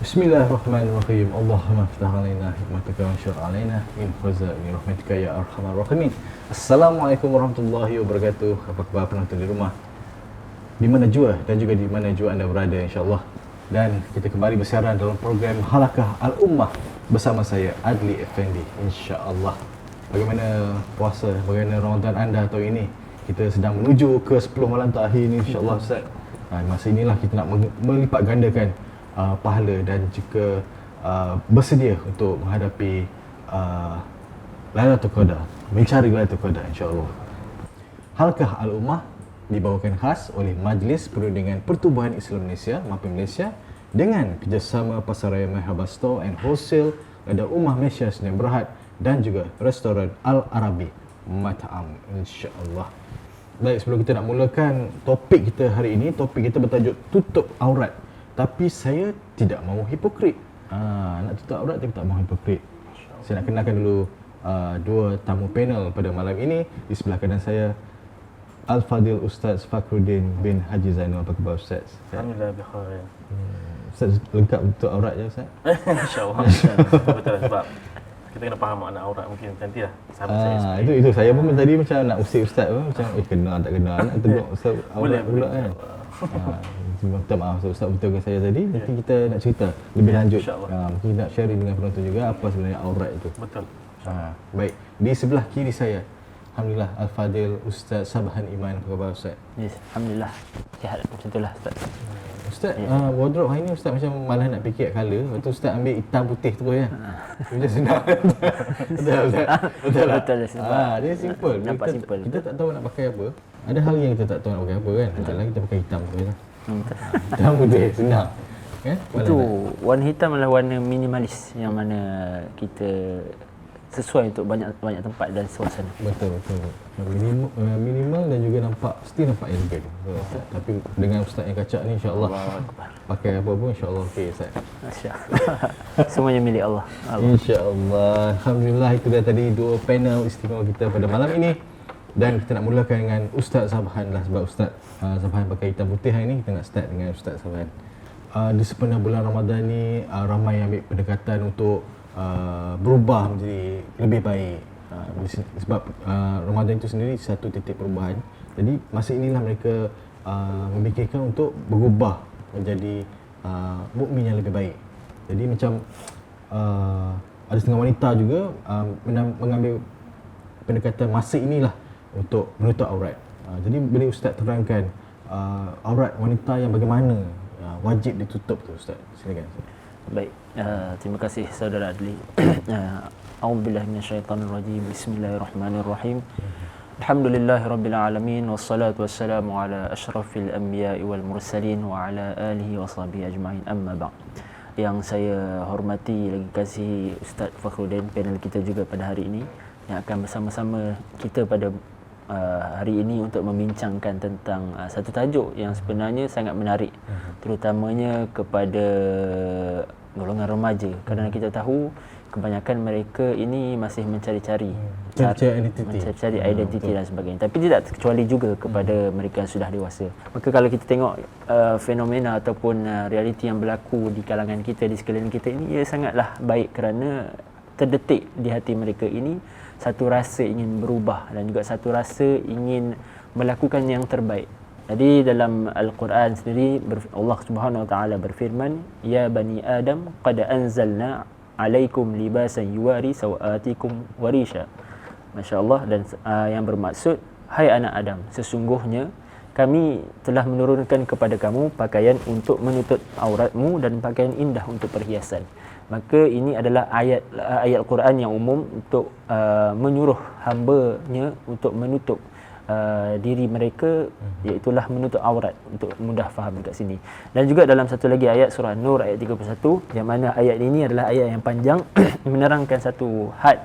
Bismillahirrahmanirrahim. Allahumma aftah alaina hikmataka wa anshur alaina min khazaini rahmatika ya arhamar rahimin. Assalamualaikum warahmatullahi wabarakatuh. Apa khabar penonton di rumah, di mana jua dan juga di mana jua anda berada, insya-Allah. Dan kita kembali bersiaran dalam program Halakah Al-Ummah bersama saya Adli Effendi, insya-Allah. Bagaimana puasa, bagaimana Ramadan anda tahun ini? Kita sedang menuju ke 10 malam terakhir ini, insya-Allah Ustaz. Masa inilah kita nak melipat gandakan pahala dan juga bersedia untuk menghadapi Lailatul Qadar, mencari Lailatul Qadar, insya-Allah. Halakah Al-Ummah dibawakan khas oleh Majlis Perundingan Pertubuhan Islam Malaysia (MAPI) Malaysia dengan kerjasama Pasaraya Merhaba Store and Wholesale Lada Ummah Malaysia Sdn Bhd dan juga Restoran Al-Arabi Mat'am, insya-Allah. Baik, sebelum kita nak mulakan topik kita hari ini, topik kita bertajuk tutup aurat. Tapi saya tidak mahu hipokrit. Nak tutup aurat tapi tak mahu hipokrit. Saya nak kenalkan dulu dua tamu panel pada malam ini. Di sebelah kanan saya Al-Fadil Ustaz Fakhruddin bin Haji Zainal. Apa khabar Ustaz? Alhamdulillah bikhair. Ustaz lengkap tutup aurat je Ustaz? InsyaAllah. Betul lah, sebab kita kena faham makna aurat mungkin nantilah. Sahabat saya sebenarnya. Itu saya pun tadi macam nak usik Ustaz pun macam kenal tak kenal nak tegur Ustaz aurat pula kan. Minta maaf Ustaz betulkan saya tadi. Nanti kita nak cerita lebih lanjut. Mungkin nak sharing dengan penonton juga apa sebenarnya aurat itu. Betul. Baik, di sebelah kiri saya alhamdulillah Al-Fadil Ustaz Sabahan Iman. Apa khabar Ustaz? Yes, alhamdulillah. Sihat macam itulah Ustaz. Ustaz, wardrobe hari ni Ustaz macam malas nak fikir colour. Lepas tu Ustaz ambil hitam putih terus kan. Macam senang. Betul Ustaz? Betul lah. Betul lah. Dia simple. Nampak simple. Kita tak tahu nak pakai apa. Ada hal yang kita tak tahu nak pakai apa kan. Betul lah, kita pakai hitam tu je. Hitam putih, senang. Kan? Itu warna hitam adalah warna minimalis yang mana kita sesuai untuk banyak tempat dan suasana. Betul. Minimal dan juga still nampak elegan. Tapi dengan Ustaz yang kacak ni, insya-Allah pakai apa pun insya-Allah okey Ustaz. Masya-Allah. Semuanya milik Allah. Insya-Allah. Alhamdulillah, itu dah tadi dua panel istimewa kita pada malam ini. Dan kita nak mulakan dengan Ustaz Sabahan lah, sebab Ustaz Sabahan pakai hitam putih hari ni. Kita nak start dengan Ustaz Sabahan. Di sepanjang bulan Ramadan ni ramai yang ambil pendekatan untuk berubah menjadi lebih baik. Sebab Ramadan itu sendiri satu titik perubahan. Jadi masa inilah mereka memikirkan untuk berubah menjadi mukmin yang lebih baik. Jadi macam ada setengah wanita juga mengambil pendekatan masa inilah untuk menutup aurat. Jadi boleh Ustaz terangkan aurat wanita yang bagaimana wajib ditutup tu Ustaz? Silakan. Baik, terima kasih saudara Adli. A'udzubillahi minasyaitonirrajim. Bismillahirrahmanirrahim. Alhamdulillahirabbil alamin wassalatu wassalamu ala asyrafil anbiya'i wal mursalin wa ala alihi washabihi ajma'in. Amma ba'd. Yang saya hormati lagi kasih Ustaz Fakhruddin, panel kita juga pada hari ini yang akan bersama-sama kita pada hari ini untuk membincangkan tentang satu tajuk yang sebenarnya sangat menarik, terutamanya kepada golongan remaja, kerana kita tahu kebanyakan mereka ini masih mencari-cari identiti dan sebagainya, tapi tidak terkecuali juga kepada mereka yang sudah dewasa. Maka kalau kita tengok fenomena ataupun realiti yang berlaku di kalangan kita, di sekeliling kita ini, ia sangatlah baik kerana terdetik di hati mereka ini satu rasa ingin berubah dan juga satu rasa ingin melakukan yang terbaik. Jadi dalam Al-Quran sendiri Allah Subhanahu Wa Taala berfirman, ya bani Adam qad anzalna alaikum libasan yuwari sawatikum warisha. Masya-Allah. Dan yang bermaksud, hai anak Adam, sesungguhnya kami telah menurunkan kepada kamu pakaian untuk menutup auratmu dan pakaian indah untuk perhiasan. Maka ini adalah ayat Quran yang umum untuk menyuruh hamba-Nya untuk menutup diri mereka, iaitulah menutup aurat, untuk mudah faham dekat sini. Dan juga dalam satu lagi ayat surah Nur ayat 31, yang mana ayat ini adalah ayat yang panjang menerangkan satu had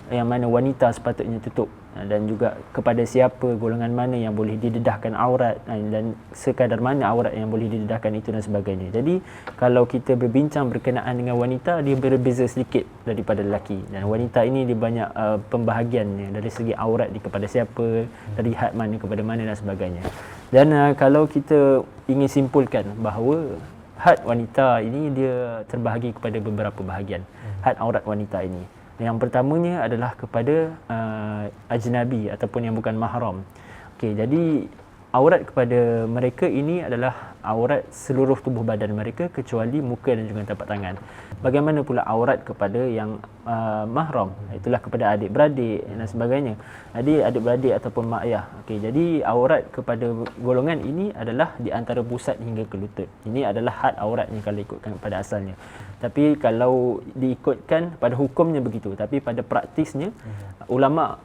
yang mana wanita sepatutnya tutup, dan juga kepada siapa, golongan mana yang boleh didedahkan aurat, dan sekadar mana aurat yang boleh didedahkan itu dan sebagainya. Jadi kalau kita berbincang berkenaan dengan wanita, dia berbeza sedikit daripada lelaki, dan wanita ini dia banyak pembahagiannya dari segi aurat, di kepada siapa, dari had mana kepada mana dan sebagainya. Dan kalau kita ingin simpulkan bahawa had wanita ini dia terbahagi kepada beberapa bahagian. Had aurat wanita ini. Yang pertamanya adalah kepada ajnabi ataupun yang bukan mahram. Okey, jadi aurat kepada mereka ini adalah aurat seluruh tubuh badan mereka kecuali muka dan juga tapak tangan. Bagaimana pula aurat kepada yang mahram? Itulah kepada adik-beradik dan sebagainya. Jadi adik-beradik ataupun mak ayah. Okey, jadi aurat kepada golongan ini adalah di antara pusat hingga ke lutut. Ini adalah had auratnya kalau ikutkan pada asalnya. Tapi kalau diikutkan pada hukumnya begitu, tapi pada praktisnya ulama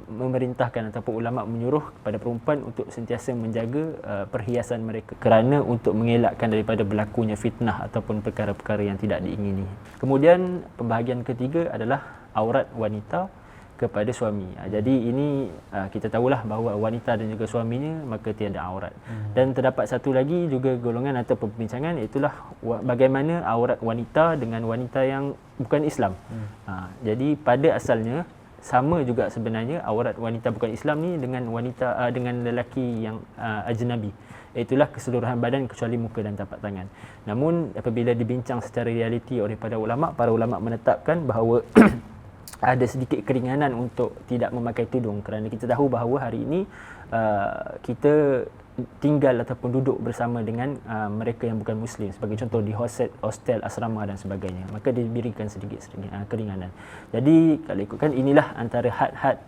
memerintahkan ataupun ulama menyuruh kepada perempuan untuk sentiasa menjaga perhiasan mereka kerana untuk mengelakkan daripada berlakunya fitnah ataupun perkara-perkara yang tidak diingini. Kemudian pembahagian ketiga adalah aurat wanita kepada suami. Jadi ini kita tahulah bahawa wanita dan juga suaminya maka tiada aurat. Dan terdapat satu lagi juga golongan atau perbincangan, itulah bagaimana aurat wanita dengan wanita yang bukan Islam. Jadi pada asalnya sama juga sebenarnya aurat wanita bukan Islam ni dengan wanita dengan lelaki yang ajnabi. Itulah keseluruhan badan kecuali muka dan tapak tangan. Namun apabila dibincang secara realiti oleh para ulama menetapkan bahawa ada sedikit keringanan untuk tidak memakai tudung kerana kita tahu bahawa hari ini kita tinggal ataupun duduk bersama dengan mereka yang bukan Muslim, sebagai contoh di hostel, asrama dan sebagainya, maka diberikan sedikit keringanan. Jadi kalau ikutkan inilah antara had-had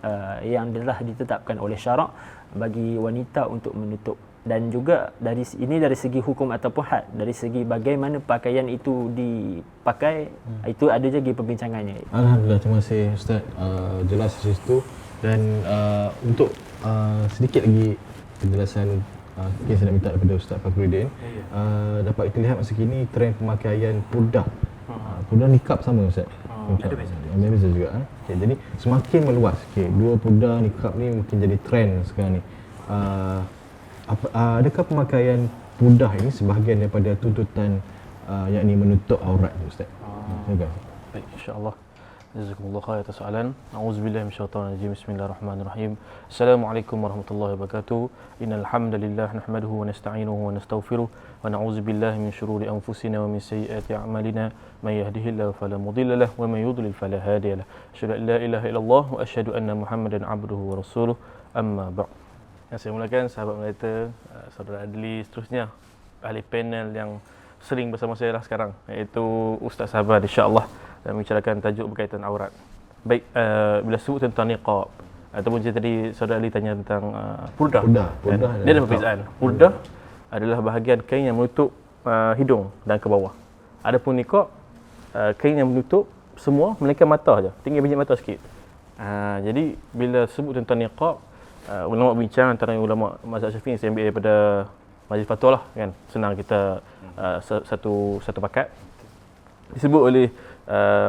yang telah ditetapkan oleh syarak bagi wanita untuk menutup. Dan juga dari segi hukum ataupun had, dari segi bagaimana pakaian itu dipakai, itu ada lagi perbincangannya. Alhamdulillah, terima kasih Ustaz, jelas di situ. Dan untuk sedikit lagi penjelasan mungkin saya nak minta daripada Ustaz Fakhruddin. Dapat kita lihat masa kini trend pemakaian purdah. Purdah nikab sama Ustaz? Ada beza juga. Okay, jadi semakin meluas. Okay, dua purdah nikab ni mungkin jadi trend sekarang ni. Adakah pemakaian purdah ini sebahagian daripada tuntutan yakni menutup aurat Ustaz? Baik, insya-Allah. Jazakumullah khair atas soalan. Auzubillahi minasyaitonir rajim. Bismillahirrahmanirrahim. Assalamualaikum warahmatullahi wabarakatuh. Innal hamdalillah nahmaduhu wa nasta'inuhu wa nastaghfiruh wa na'udzubillahi min shururi anfusina wa min sayyiati a'malina. May yahdihillahu fala mudilla lahu wa may yudlil fala hadiya lahu. Asyhadu an la ilaha illallah wa asyhadu anna Muhammadan 'abduhu wa rasuluh. Amma ba'd. Yang saya mulakan sahabat Melita, saudara Adli, seterusnya ahli panel yang sering bersama saya lah sekarang, iaitu Ustaz Sabar insya-Allah, dan membicarakan tajuk berkaitan aurat. Baik, bila sebut tentang niqab ataupun tadi saudara Ali tanya tentang purdah. Dia ada perbezaan. Purdah adalah bahagian kain yang menutup hidung dan ke bawah. Adapun niqab kain yang menutup semua melainkan mata saja, tinggal biji mata sikit. Jadi bila sebut tentang niqab, ulama bincang antara ulama mazhab Syafi'i, saya ambil daripada majlis fatwa lah kan, senang kita satu pakat. Disebut oleh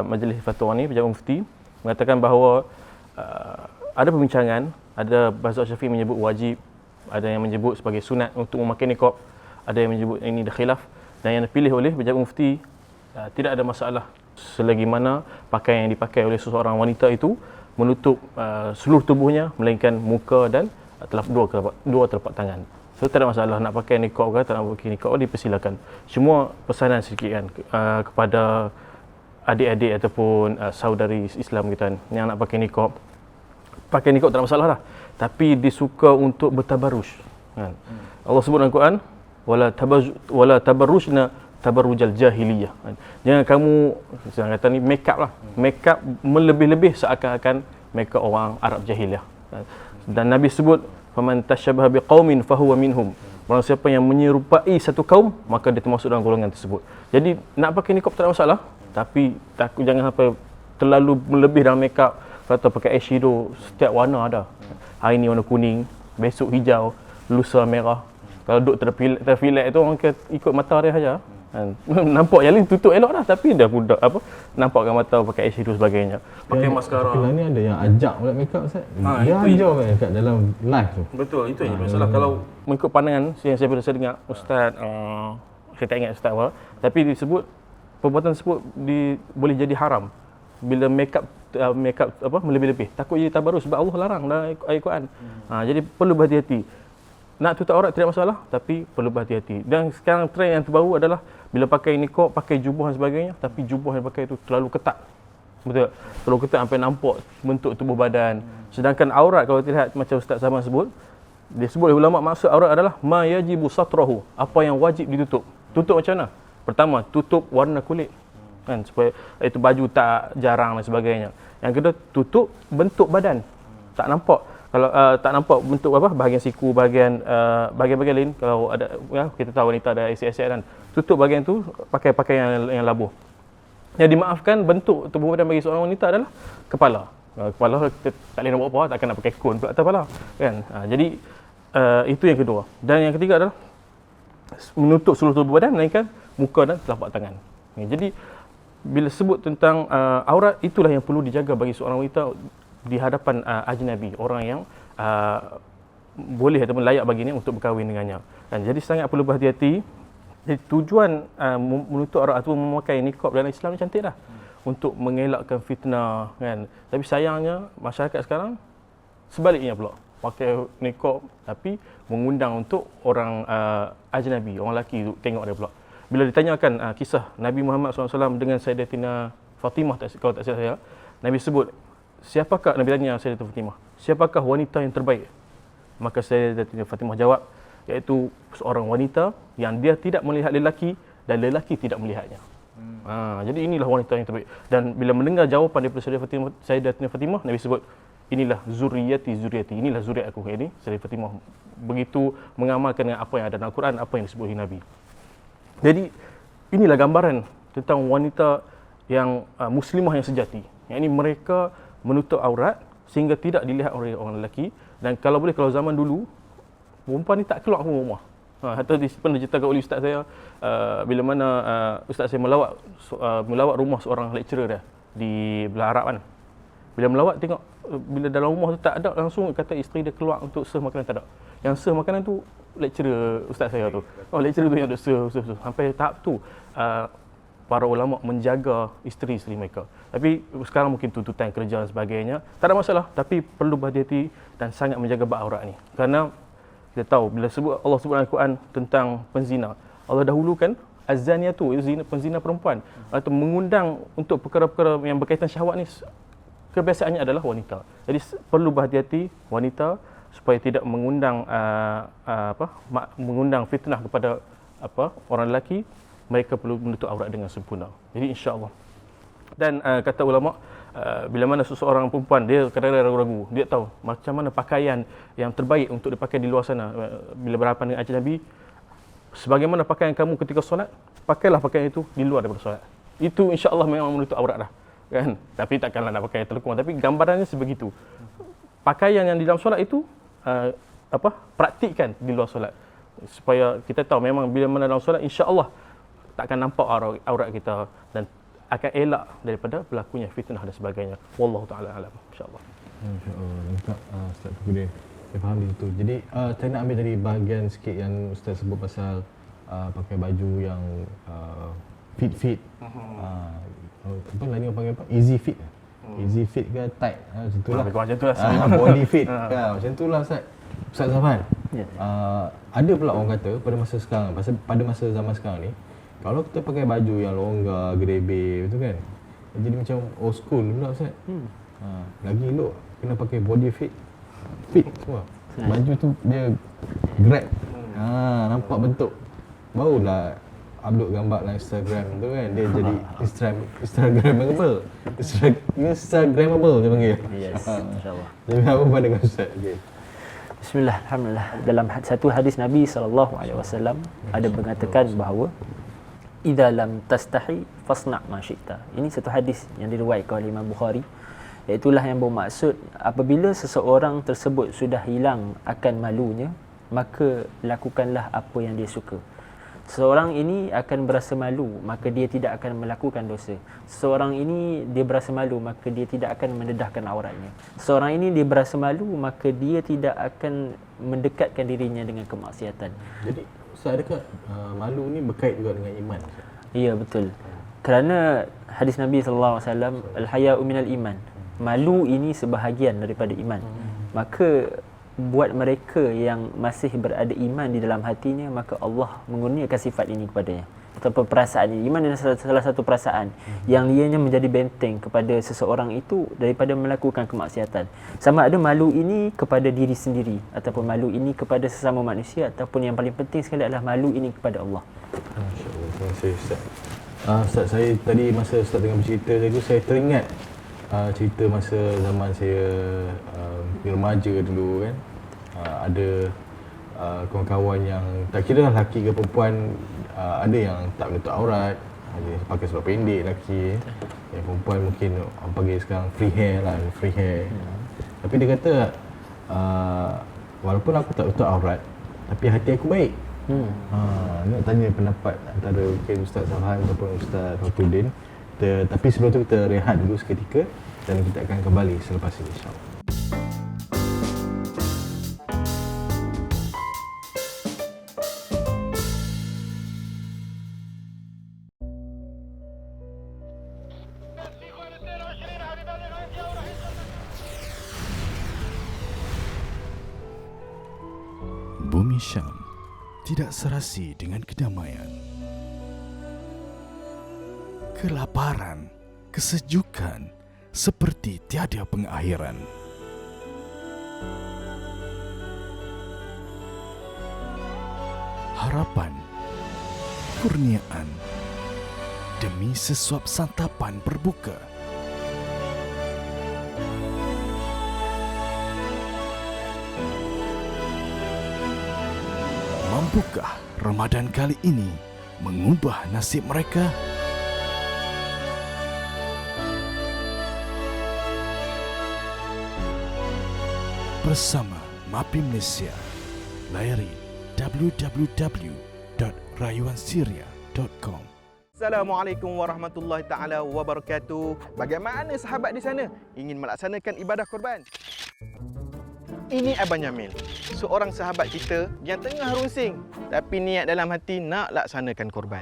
majlis fatwa ni, pejabat mufti mengatakan bahawa ada perbincangan, ada mazhab Syafi'i menyebut wajib, ada yang menyebut sebagai sunat untuk memakai niqab, ada yang menyebut ini dah khilaf, dan yang dipilih oleh pejabat mufti tidak ada masalah selagi mana pakaian yang dipakai oleh seseorang wanita itu menutup seluruh tubuhnya melainkan muka dan dua telapak tangan. So tak ada masalah nak pakai niqab ke tak nak pakai niqab, dipersilakan. Cuma pesanan sikit kan kepada adik-adik ataupun saudari Islam kita kan, yang nak pakai niqab tak ada masalah lah, tapi disuka untuk bertabarruj kan. Allah sebut dalam Quran, wala tabarrujna tabarrujal jahiliyah. Jangan kamu senang kata ni make up lah. Make up melebih-lebih seakan-akan make up orang Arab jahiliyah. Dan Nabi sebut faman tashabbaha biqaumin fahuwa minhum. Barang siapa yang menyerupai satu kaum maka dia termasuk dalam golongan tersebut. Jadi nak pakai niqab tak ada masalah, tapi takut jangan sampai terlalu melebih dalam make up. Kata pakai eyeshadow setiap warna ada. Hari ni warna kuning, besok hijau, lusa merah. Kalau duk terfilat itu orang ikut mata dia saja. Nampak yang lain tutup elok dah, tapi dah budak nampakkan mata pakai eyeshadow sebagainya, pakai maskara. Tapi ni ada yang ajak pula make up Ustaz. Dia ajar kat dalam live tu. Betul, itu yang masalah. Kalau mengikut pandangan yang saya pernah dengar Ustaz, saya tak ingat Ustaz apa, tapi disebut perbuatan tersebut boleh jadi haram bila make up melebih-lebih. Takut jadi tabarruj sebab Allah larang dalam Al-Quran. Jadi perlu berhati-hati. nak tutup aurat tidak masalah, tapi perlu berhati-hati. Dan sekarang trend yang terbaru adalah bila pakai niqab, pakai jubah dan sebagainya, tapi jubah yang pakai itu terlalu ketat. Betul? Terlalu ketat sampai nampak bentuk tubuh badan. Sedangkan aurat kalau kita lihat macam Ustaz Saban sebut, dia sebut oleh ulama maksud aurat adalah ma yajibu satrahu, apa yang wajib ditutup. Tutup macam mana? Pertama, tutup warna kulit. Kan, supaya itu baju tak jarang dan sebagainya. Yang kedua, tutup bentuk badan. Tak nampak. Kalau tak nampak bentuk apa, bahagian siku, bahagian lain, kalau ada ya, kita tahu wanita ada isi-isi kan. Tutup bahagian tu pakai pakaian yang labuh. Yang dimaafkan bentuk tubuh badan bagi seorang wanita adalah kepala. Kepala kita tak boleh nak buat apa, takkan nak pakai kon pula atas kepala kan. Jadi itu yang kedua. Dan yang ketiga adalah menutup seluruh tubuh badan melainkan muka dan telapak tangan. Jadi bila sebut tentang aurat, itulah yang perlu dijaga bagi seorang wanita di hadapan ajnabi, orang yang boleh ataupun layak baginya untuk berkahwin dengannya. Dan jadi sangat perlu berhati-hati. Jadi tujuan menutup aurat atau memakai niqab dalam Islam ni cantik dah. Untuk mengelakkan fitnah kan. Tapi sayangnya masyarakat sekarang sebaliknya pula. Pakai niqab tapi mengundang untuk orang ajnabi, orang lelaki untuk tengok dia pula. Bila ditanyakan kisah Nabi Muhammad SAW dengan Sayyidatina Fatimah, kalau tak silap saya, Nabi sebut, siapakah, Nabi tanya Sayyidatina Fatimah, siapakah wanita yang terbaik? Maka Sayyidatina Fatimah jawab, iaitu seorang wanita yang dia tidak melihat lelaki dan lelaki tidak melihatnya. Jadi inilah wanita yang terbaik. Dan bila mendengar jawapan daripada Sayyidatina Fatimah, Nabi sebut, inilah zuriyati, inilah zuriat aku. Ini Sayyidatina Fatimah begitu mengamalkan dengan apa yang ada dalam Al-Quran, apa yang disebut oleh Nabi. Jadi inilah gambaran tentang wanita yang muslimah yang sejati. Yang ini mereka menutup aurat sehingga tidak dilihat oleh orang lelaki. Dan kalau boleh, kalau zaman dulu perempuan ni tak keluar pun rumah. Hatta pernah diceritakan oleh ustaz saya bila mana ustaz saya melawat rumah seorang lecturer dia di belah Arab kan. Bila melawat tengok bila dalam rumah tu tak ada, langsung kata isteri dia keluar untuk serve makanan, tak ada. Yang serve makanan tu lecturer ustaz saya tu. Lecturer tu yang duk serve. Sampai tahap tu para ulama menjaga isteri-isteri mereka. Tapi sekarang mungkin tuntutan kerja dan sebagainya, tak ada masalah, tapi perlu berhati-hati dan sangat menjaga bab aurat ni. Kerana kita tahu bila Allah sebut dalam Al-Quran tentang penzina, Allah dahulukan az-zaniatu, penzina perempuan, atau mengundang untuk perkara-perkara yang berkaitan syahwat ni kebiasaannya adalah wanita. Jadi perlu berhati-hati wanita supaya tidak mengundang mengundang fitnah kepada orang lelaki. Mereka perlu menutup aurat dengan sempurna. Jadi insya-Allah. Dan kata ulama, bila mana seseorang perempuan dia kadang-kadang ragu-ragu, dia tahu macam mana pakaian yang terbaik untuk dipakai di luar sana bila berhadapan dengan ajnabi. Sebagaimana pakaian kamu ketika solat, pakailah pakaian itu di luar daripada solat. Itu insya-Allah memang menutup aurat dah. Kan? Tapi takkanlah nak pakai telekung, tapi gambarannya sebegitu. Pakaian yang di dalam solat itu praktikkan di luar solat. Supaya kita tahu memang bila mana dalam solat insya-Allah takkan nampak aurat kita dan akan elak daripada berlakunya fitnah dan sebagainya. Wallahu taala alam, insya-Allah. Insya-Allah. Lengkap Ustaz Tukudir. Saya faham itu. Jadi saya nak ambil dari bahagian sikit yang Ustaz sebut pasal pakai baju yang fit. Apa lain orang panggil apa? Easy fit. Easy fit ke tight? Macam itulah. Macam itulah. Body fit. Macam itulah Ustaz Zafan. Ada pula orang kata pada masa zaman sekarang ni, kalau kita pakai baju yang longgar, gerebek betul kan? Jadi macam old school pula Ustaz. Lagi elok kena pakai body fit semua. Baju tu dia grab. Nampak bentuk. Barulah upload gambar dalam Instagram tu kan, dia jadi Instagramable. Instagramable dia panggil. Yes, insya-Allah. Jadi apa pandangan Ustaz? Okay. Bismillah, alhamdulillah. Dalam satu hadis Nabi SAW ada mengatakan bahawa idza lam tastahi fasna' ma syi'ta. Ini satu hadis yang diriwayatkan oleh Imam Bukhari. Iaitulah yang bermaksud apabila seseorang tersebut sudah hilang akan malunya, maka lakukanlah apa yang dia suka. Seseorang ini akan berasa malu, maka dia tidak akan melakukan dosa. Seseorang ini dia berasa malu, maka dia tidak akan mendedahkan auratnya. Seseorang ini dia berasa malu, maka dia tidak akan mendekatkan dirinya dengan kemaksiatan. Jadi Ustaz, adakah malu ni berkait juga dengan iman? Ya, betul. Kerana hadis Nabi SAW, al-haya'u minal iman. Malu ini sebahagian daripada iman. Maka buat mereka yang masih berada iman di dalam hatinya, maka Allah mengurniakan sifat ini kepadanya ataupun perasaan ini. Iman adalah salah satu perasaan yang ianya menjadi benteng kepada seseorang itu daripada melakukan kemaksiatan. Sama ada malu ini kepada diri sendiri ataupun malu ini kepada sesama manusia, ataupun yang paling penting sekali adalah malu ini kepada Allah. Masya-Allah. Terima kasih Ustaz. Ustaz, saya tadi masa Ustaz tengah bercerita tadi, saya teringat cerita masa zaman saya remaja dulu kan. Ada kawan-kawan yang tak kira lelaki ke perempuan, ada yang tak menutup aurat, ada yang pakai seluar pendek lelaki, yang perempuan mungkin orang panggil sekarang free hair. Tapi dia kata walaupun aku tak menutup aurat, tapi hati aku baik. Nak tanya pendapat antara mungkin Ustaz Sabhan ataupun Ustaz Fakhruddin. Tapi sebelum tu kita rehat dulu seketika dan kita akan kembali selepas ini, insya-Allah. Bumi Syam tidak serasi dengan kedamaian. Kelaparan, kesejukan seperti tiada pengakhiran. Harapan, kurniaan demi sesuap santapan berbuka. Mampukah Ramadan kali ini mengubah nasib mereka? Bersama MAPI Malaysia, layari www.rayuansyria.com. Assalamualaikum warahmatullahi taala wabarakatuh. Bagaimana sahabat di sana ingin melaksanakan ibadah korban? Ini Abang Jamil, seorang sahabat kita yang tengah runsing tapi niat dalam hati nak laksanakan korban.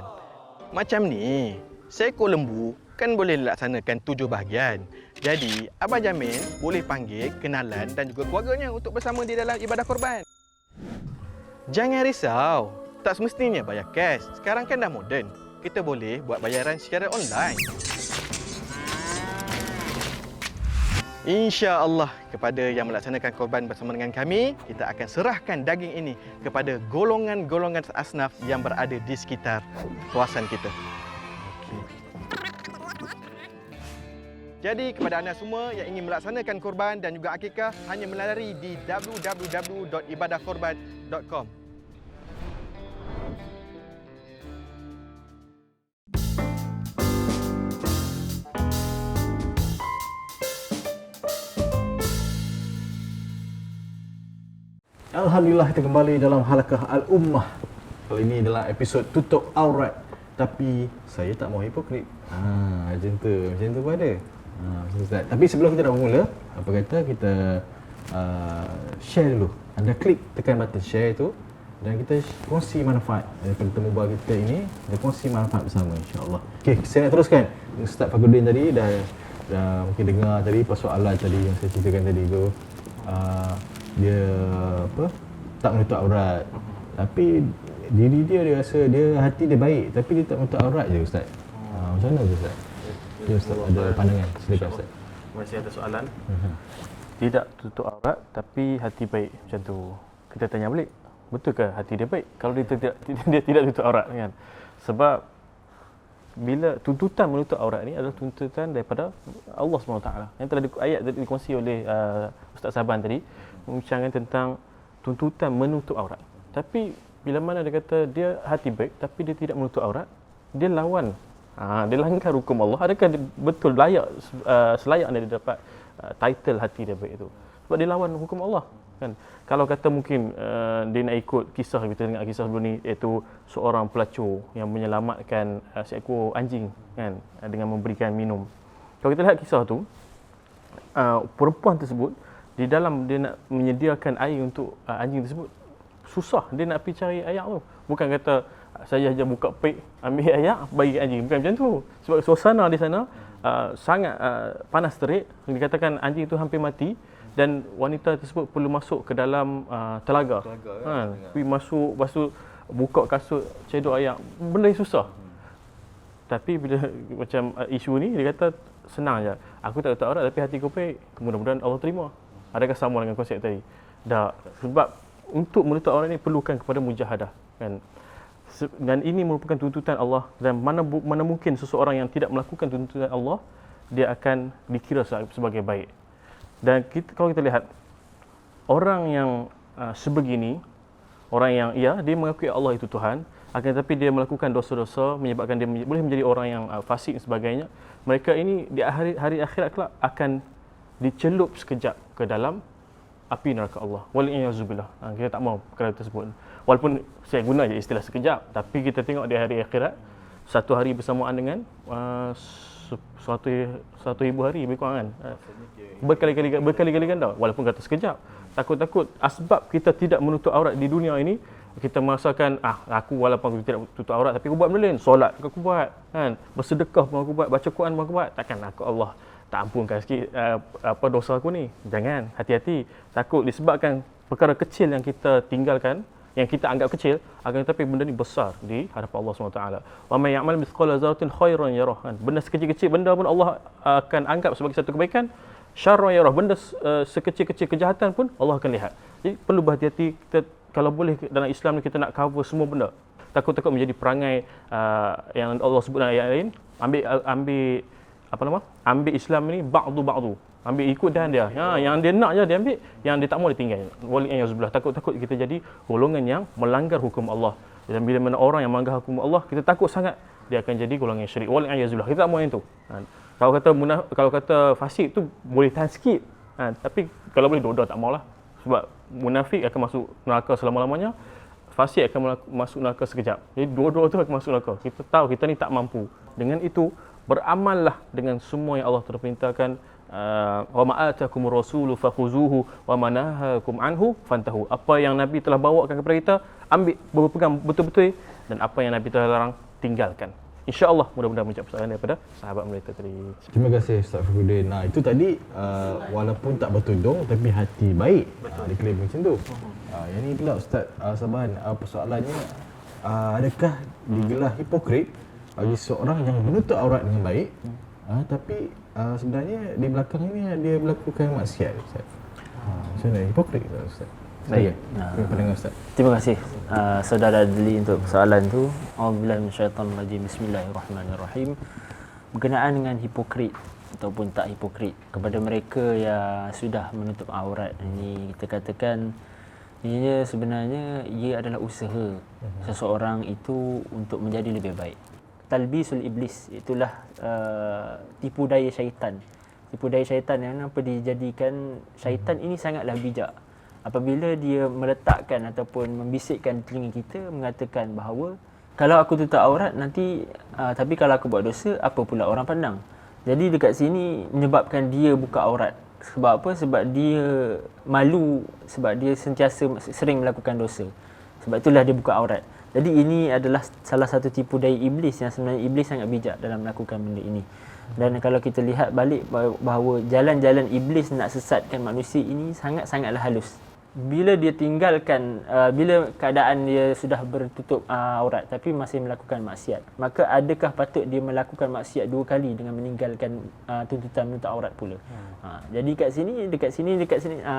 Macam ni, seekor lembu kan boleh laksanakan 7 bahagian. Jadi, Abang Jamil boleh panggil kenalan dan juga keluarganya untuk bersama di dalam ibadah korban. Jangan risau, tak semestinya bayar cash. Sekarang kan dah moden. Kita boleh buat bayaran secara online. InsyaAllah kepada yang melaksanakan korban bersama dengan kami, kita akan serahkan daging ini kepada golongan-golongan asnaf yang berada di sekitar kawasan kita. Jadi kepada anda semua yang ingin melaksanakan korban dan juga akikah, hanya melalui di www.ibadahkorban.com. Alhamdulillah, kita kembali dalam halaqah Al-Ummah. Kali ini dalam episod tutup aurat. Tapi saya tak mau hipokrit. Macam tu pun ada. Ustaz. Tapi sebelum kita nak bermula, apa kata kita share dulu. Anda klik tekan button share tu dan kita kongsi manfaat daripada temu bual kita ini. Kita kongsi manfaat bersama, insya-Allah. Okey, saya nak teruskan. Ustaz Fakhruddin tadi dah mungkin dengar tadi persoalan tadi yang saya ceritakan tadi tu. Dia tak menutup aurat, tapi diri dia rasa dia hati dia baik, tapi dia tak menutup aurat je, Ustaz. Macam mana tu, Ustaz? Ya, Ustaz ada pandangan, silakan Ustaz. Masih ada soalan. Tidak tutup aurat tapi hati baik, macam tu. Kita tanya balik, betul ke hati dia baik kalau dia tidak tutup aurat kan? Sebab bila tuntutan menutup aurat ni adalah tuntutan daripada Allah SWT. Yang telah ayat dikongsi oleh Ustaz Sabhan tadi membincangkan tentang tuntutan menutup aurat. Tapi bila mana dia kata dia hati baik tapi dia tidak menutup aurat, dia lawan. Dia langgar hukum Allah. Adakah dia betul layak selayaknya dia dapat title hati dia baik itu? Sebab dia lawan hukum Allah kan. Kalau kata mungkin dia nak ikut kisah, kita dengar kisah sebelum ni, iaitu seorang pelacur yang menyelamatkan seekor anjing kan dengan memberikan minum. Kalau kita lihat kisah tu, perempuan tersebut di dalam dia nak menyediakan air untuk anjing tersebut, susah dia nak pergi cari air tu. Bukan kata saya saja buka pek, ambil air, bagi anjing. Bukan macam tu. Sebab suasana di sana sangat panas terik. Dikatakan anjing itu hampir mati dan wanita tersebut perlu masuk ke dalam telaga. Pergi masuk, lepas tu buka kasut, cedok ayam, benda yang susah. Tapi bila macam isu ni, dia kata senang je. Aku tak tutup aurat tapi hati aku baik. Mudah-mudahan Allah terima. Adakah sama dengan konsep tadi? Tak. Sebab untuk menutup aurat ni perlukan kepada mujahadah, kan? Dan ini merupakan tuntutan Allah, dan mana mungkin seseorang yang tidak melakukan tuntutan Allah dia akan dikira sebagai baik. Dan kalau kita lihat orang yang sebegini, orang yang dia mengakui Allah itu Tuhan, akan tetapi dia melakukan dosa-dosa menyebabkan dia boleh menjadi orang yang fasik dan sebagainya, mereka ini di hari akhirat kelak akan dicelup sekejap ke dalam api neraka Allah. Wali'iyyazubillah. Kita tak mahu perkara tersebut. Walaupun saya guna je istilah sekejap, tapi kita tengok di hari akhirat, satu hari bersamaan dengan 1,000 hari lebih kurang, kan? Berkali-kali ganda. Walaupun kata sekejap, takut-takut asbab kita tidak menutup aurat di dunia ini, kita merasakan aku walaupun aku tidak tutup aurat tapi aku buat benda lain, solat aku buat, kan, bersedekah pun aku buat, baca Quran pun aku buat, takkan aku Allah tak ampunkan sikit dosa aku ni? Jangan, hati-hati. Takut disebabkan perkara kecil yang kita tinggalkan, yang kita anggap kecil, akan tetapi benda ni besar di hadapan Allah SWT. Wa may ya'mal mithqala dzarratin khairan yarah, kan? Benda sekecil-kecil benda pun Allah akan anggap sebagai satu kebaikan. Syarran yarah, benda sekecil-kecil kejahatan pun Allah akan lihat. Jadi perlu berhati-hati. Kita, kalau boleh dalam Islam ni kita nak cover semua benda. Takut-takut menjadi perangai yang Allah sebut dalam ayat lain, ambil Islam ni ba'du. Ambil ikut dan dia. Yang dia nak je dia ambil, yang dia tak mau dia tinggal. Wali'iyyazubillah. Takut-takut kita jadi golongan yang melanggar hukum Allah. Dan bila mana orang yang melanggar hukum Allah, kita takut sangat dia akan jadi golongan syirik. Wali'iyyazubillah. Kita tak mau yang tu. Kalau kata fasik tu boleh tahan sikit. Tapi kalau boleh dua-dua tak maulah. Sebab munafik akan masuk neraka selama-lamanya, fasik akan masuk neraka sekejap. Jadi dua-dua tu akan masuk neraka. Kita tahu kita ni tak mampu. Dengan itu, beramallah dengan semua yang Allah telah perintahkan. Wa ma atakumur rasulu fakhuzuhu wa ma nahakum anhu fantahu. Apa yang Nabi telah bawakan kepada kita, ambil, berpegang betul-betul, dan apa yang Nabi telah larang, tinggalkan. InsyaAllah mudah-mudahan menjawab soalan daripada sahabat mereka tadi. Terima kasih Ustaz Fakhruddin. Itu tadi walaupun tak bertudung tapi hati baik. Dia klaim macam tu. Yang ni pula Ustaz Sabahan, persoalannya adakah digelar hipokrit bagi seorang yang menutup aurat dengan baik, tapi sebenarnya di belakang ini dia melakukan maksiat, Ustaz? Macam mana hipokrit, Ustaz? Saya pendengar Ustaz. Terima kasih saudara Adli untuk soalan tu. A'udzubillahi minasyaitanir rajim. Bismillahirrahmanirrahim. Berkenaan dengan hipokrit ataupun tak hipokrit, kepada mereka yang sudah menutup aurat ini, kita katakan ia sebenarnya ia adalah usaha seseorang itu untuk menjadi lebih baik. Talbisul iblis, itulah tipu daya syaitan. Tipu daya syaitan yang apa dijadikan syaitan ini sangatlah bijak. Apabila dia meletakkan ataupun membisikkan telinga kita mengatakan bahawa kalau aku tutup aurat nanti tapi kalau aku buat dosa, apa pula orang pandang. Jadi dekat sini menyebabkan dia buka aurat. Sebab apa? Sebab dia malu, sebab dia sentiasa sering melakukan dosa. Sebab itulah dia buka aurat. Jadi ini adalah salah satu tipu daya iblis, yang sebenarnya iblis sangat bijak dalam melakukan benda ini. Dan kalau kita lihat balik bahawa jalan-jalan iblis nak sesatkan manusia ini sangat-sangatlah halus. Bila dia tinggalkan, bila keadaan dia sudah bertutup aurat tapi masih melakukan maksiat, maka adakah patut dia melakukan maksiat dua kali dengan meninggalkan tuntutan menutup aurat pula? Jadi dekat sini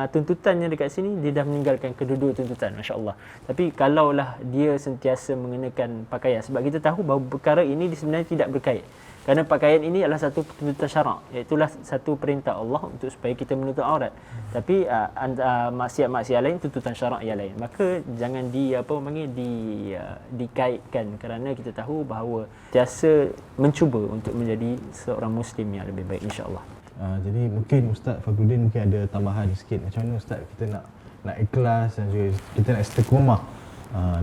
tuntutannya dekat sini dia dah meninggalkan kedua-dua tuntutan, masya-Allah. Tapi kalaulah dia sentiasa mengenakan pakaian, sebab kita tahu bahawa perkara ini sebenarnya tidak berkait. Kerana pakaian ini adalah satu tuntutan syarak, iaitu satu perintah Allah untuk supaya kita menutup aurat. Tapi maksiat-maksiat lain, tuntutan syarak yang lain. Maka jangan dikaitkan, kerana kita tahu bahawa biasa mencuba untuk menjadi seorang muslim yang lebih baik, insya-Allah. Jadi mungkin Ustaz Fakhruddin mungkin ada tambahan sikit, macam mana Ustaz kita nak ikhlas dan juga kita nak istiqamah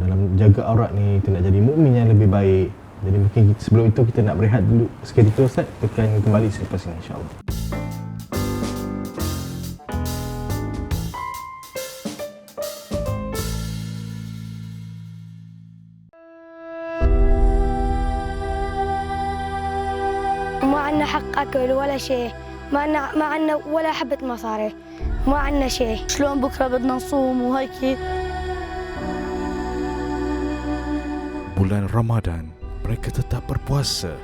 dalam jaga aurat ni, kita nak jadi mukmin yang lebih baik. Jadi mungkin sebelum itu kita nak berehat dulu sikit itu, Ustaz. Kita akan kembali selepas ini, insya-Allah. ما عندنا حق أكل ولا شيء، ما عندنا ولا حبة مصاري، ما عندنا شيء، شلون بكره بدنا نصوم وهيك. Bulan Ramadan, mereka tetap berpuasa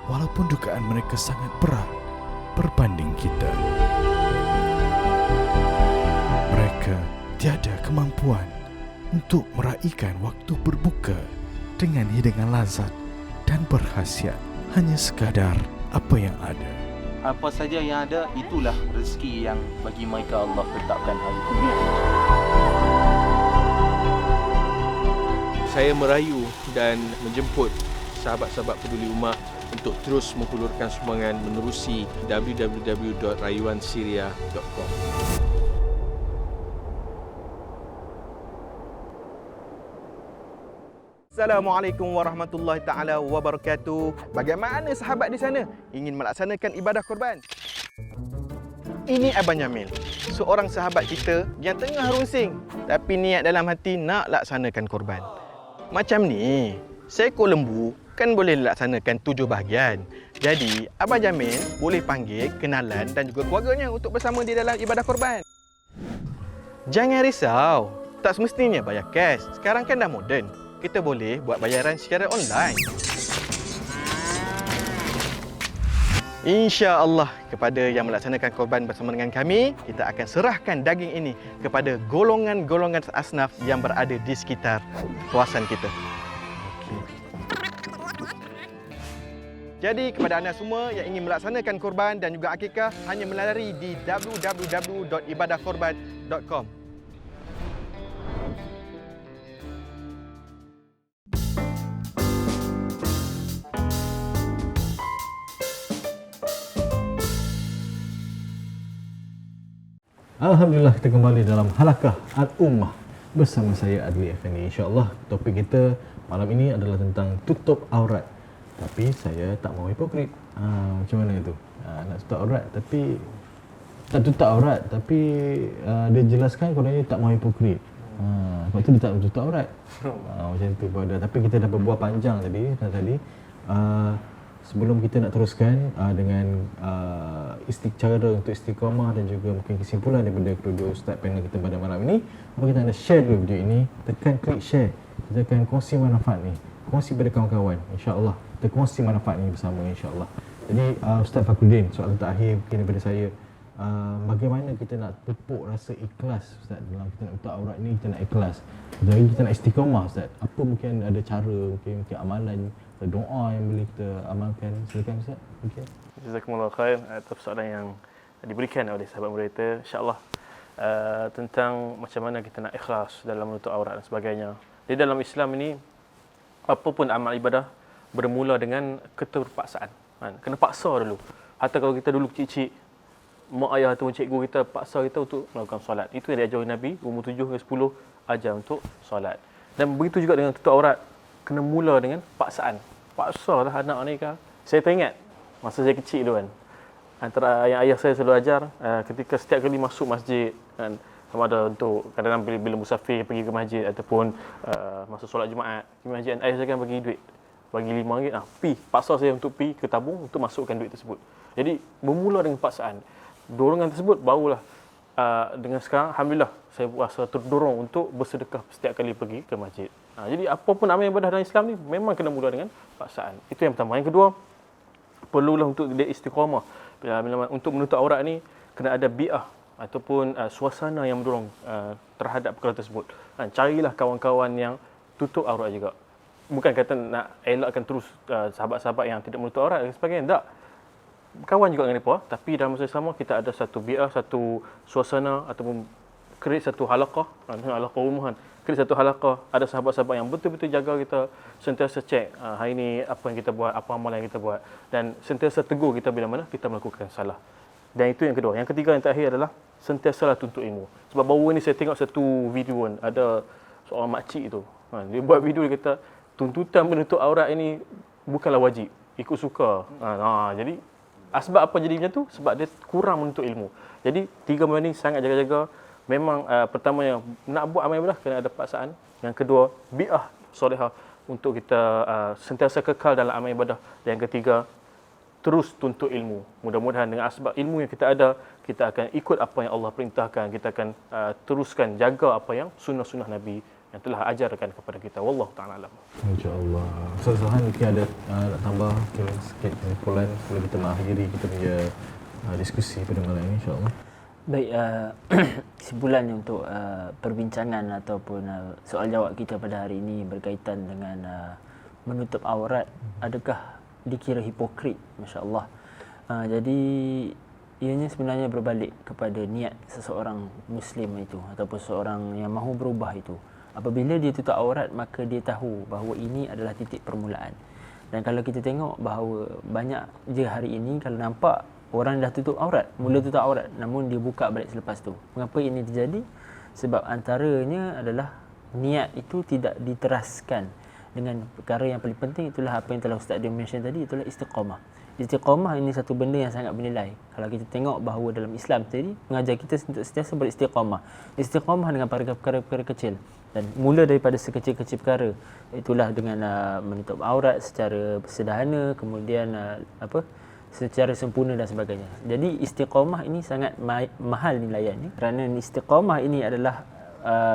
walaupun dugaan mereka sangat berat berbanding kita. Mereka tiada kemampuan untuk meraihkan waktu berbuka dengan hidangan lazat dan berkhasiat, hanya sekadar apa yang ada. Apa saja yang ada, itulah rezeki yang bagi mereka Allah tetapkan hari itu. Saya merayu dan menjemput sahabat-sahabat peduli ummah untuk terus menghulurkan sumbangan menerusi www.rayuansyria.com. Assalamualaikum warahmatullahi taala wabarakatuh. Bagaimana sahabat di sana ingin melaksanakan ibadah korban? Ini Abang Jamil, seorang sahabat kita yang tengah runsing tapi niat dalam hati nak laksanakan korban. Macam ni, seekor lembu kan boleh laksanakan 7 bahagian. Jadi, Abang Jamil boleh panggil kenalan dan juga keluarganya untuk bersama di dalam ibadah korban. Jangan risau, tak semestinya bayar cash. Sekarang kan dah moden. Kita boleh buat bayaran secara online. InsyaAllah kepada yang melaksanakan korban bersama dengan kami, kita akan serahkan daging ini kepada golongan-golongan asnaf yang berada di sekitar kawasan kita. Jadi kepada anda semua yang ingin melaksanakan korban dan juga akikah, hanya melalui di www.ibadahkorban.com. Alhamdulillah, kita kembali dalam Halakah Al-Ummah bersama saya Adli Effendi. InsyaAllah topik kita malam ini adalah tentang tutup aurat. Tapi saya tak mahu hipokrit. Macam mana itu? Nak tutup aurat tapi tak tutup aurat tapi dia jelaskan kononnya tak mahu hipokrit. Sebab tu dia tak tutup aurat. Macam tu pada. Tapi kita dah berbual panjang tadi. Sebelum kita nak teruskan dengan cara untuk istiqamah dan juga mungkin kesimpulan daripada kedua ustaz panel kita pada malam ini, apa kita nak share dulu video ini, tekan klik share. Kita akan kongsi manfaat ni, kongsi pada kawan-kawan, insya-Allah. Kita kongsi manfaat ni bersama, insya-Allah. Jadi Ustaz Fakhruddin, soalan terakhir mungkin daripada saya, bagaimana kita nak pupuk rasa ikhlas Ustaz dalam kita nak tutup aurat ni, kita nak ikhlas. Jadi kita nak istiqamah Ustaz. Apa mungkin ada cara, mungkin amalan, doa yang boleh kita amalkan? Silakan Ustaz. Okey. Jazakumullah khair atas soalan yang diberikan oleh sahabat mereka. InsyaAllah tentang macam mana kita nak ikhlas dalam menutup aurat dan sebagainya. Di dalam Islam ini, apapun amal ibadah bermula dengan keterpaksaan. Kena paksa dulu. Hatta kalau kita dulu kecil-kecil, mak ayah ataupun cikgu kita paksa kita untuk melakukan solat. Itu yang diajar oleh Nabi, umur 7 hingga 10 ajar untuk solat. Dan begitu juga dengan tutup aurat, kena mula dengan paksaan. Paksalah anak ni kan. Saya teringat masa saya kecil dulu kan, antara yang ayah saya selalu ajar, ketika setiap kali masuk masjid kan, sama ada untuk kadang-kadang bila musafir pergi ke masjid ataupun masa solat Jumaat di masjid, ayah saya akan bagi duit, bagi RM5, paksa saya untuk pergi ke tabung untuk masukkan duit tersebut. Jadi bermula dengan paksaan. Dorongan tersebut barulah dengan sekarang alhamdulillah saya rasa terdorong untuk bersedekah setiap kali pergi ke masjid. Jadi apapun amal ibadah dalam Islam ni memang kena mula dengan paksaan. Itu yang pertama. Yang kedua, perlulah untuk dia istiqamah. Untuk menutup aurat ni kena ada bi'ah ataupun suasana yang mendorong terhadap perkara tersebut. Carilah kawan-kawan yang tutup aurat juga. Bukan kata nak elakkan terus sahabat-sahabat yang tidak menutup aurat dan sebagainya. Tak. Kawan juga dengan mereka, tapi dalam masa sama kita ada satu bi'ah, satu suasana ataupun create satu halaqah, halaqah rumahan. Create satu halaqah, ada sahabat-sahabat yang betul-betul jaga kita, sentiasa cek hari ini apa yang kita buat, apa amalan yang kita buat, dan sentiasa tegur kita bila mana kita melakukan salah. Dan itu yang kedua. Yang ketiga, yang terakhir adalah sentiasalah tuntut ilmu. Sebab baru ini saya tengok satu video kan, ada seorang makcik tu, dia buat video, dia kata tuntutan menutup aurat ini bukanlah wajib, ikut suka. Jadi sebab apa jadi macam tu? Sebab dia kurang menuntut ilmu. Jadi 3 benda ni sangat jaga-jaga. Memang pertama yang nak buat amal ibadah kena ada paksaan. Yang kedua, bi'ah solehah untuk kita sentiasa kekal dalam amal ibadah. Dan yang ketiga, terus tuntut ilmu. Mudah-mudahan dengan asbab ilmu yang kita ada, kita akan ikut apa yang Allah perintahkan, kita akan teruskan jaga apa yang sunnah-sunnah Nabi yang telah ajarkan kepada kita. Wallahu ta'ala alam. InsyaAllah. Ustaz Zahan mungkin ada nak tambah sikit kesimpulan sebelum kita mengakhiri kita punya diskusi pada malam ini, insyaAllah. Baik, kesimpulannya untuk perbincangan ataupun soal jawab kita pada hari ini berkaitan dengan menutup aurat, adakah dikira hipokrit? Masya-Allah. Jadi ianya sebenarnya berbalik kepada niat seseorang Muslim itu ataupun seseorang yang mahu berubah itu. Apabila dia tutup aurat, maka dia tahu bahawa ini adalah titik permulaan. Dan kalau kita tengok bahawa banyak je hari ini kalau nampak orang dah tutup aurat, mula tutup aurat, namun dia buka balik selepas tu. Mengapa ini terjadi? Sebab antaranya adalah niat itu tidak diteraskan dengan perkara yang paling penting, itulah apa yang telah Ustaz dia mention tadi, itulah istiqamah. Istiqamah ini satu benda yang sangat bernilai. Kalau kita tengok bahawa dalam Islam tadi mengajar kita untuk sentiasa beristiqamah. Istiqamah dengan perkara-perkara kecil. Dan mula daripada sekecil-kecil perkara, itulah dengan menutup aurat secara sederhana, kemudian secara sempurna dan sebagainya. Jadi istiqamah ini sangat mahal nilaiannya, kerana istiqamah ini adalah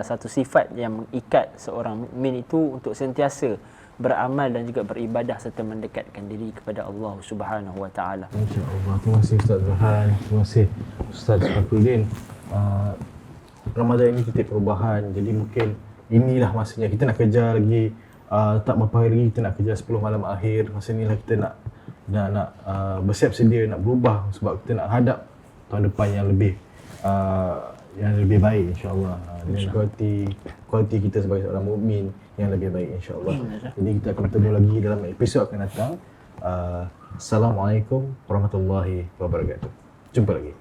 satu sifat yang mengikat seorang mukmin itu untuk sentiasa beramal dan juga beribadah serta mendekatkan diri kepada Allah Subhanahu Wa Taala. InsyaAllah. Terima kasih Ustaz Zahan. Terima kasih Ustaz Fakhruddin. Ramadan ini titik perubahan. Jadi mungkin inilah masanya kita nak kejar lagi tak berapa hari, kita nak kejar 10 malam akhir. Masa inilah kita nak bersiap sedia nak berubah sebab kita nak hadap tahun depan yang lebih baik, insya-Allah. Dan kualiti kita sebagai seorang mukmin yang lebih baik, insya-Allah. Jadi kita akan bertemu lagi dalam episod akan datang. Assalamualaikum warahmatullahi wabarakatuh. Jumpa lagi.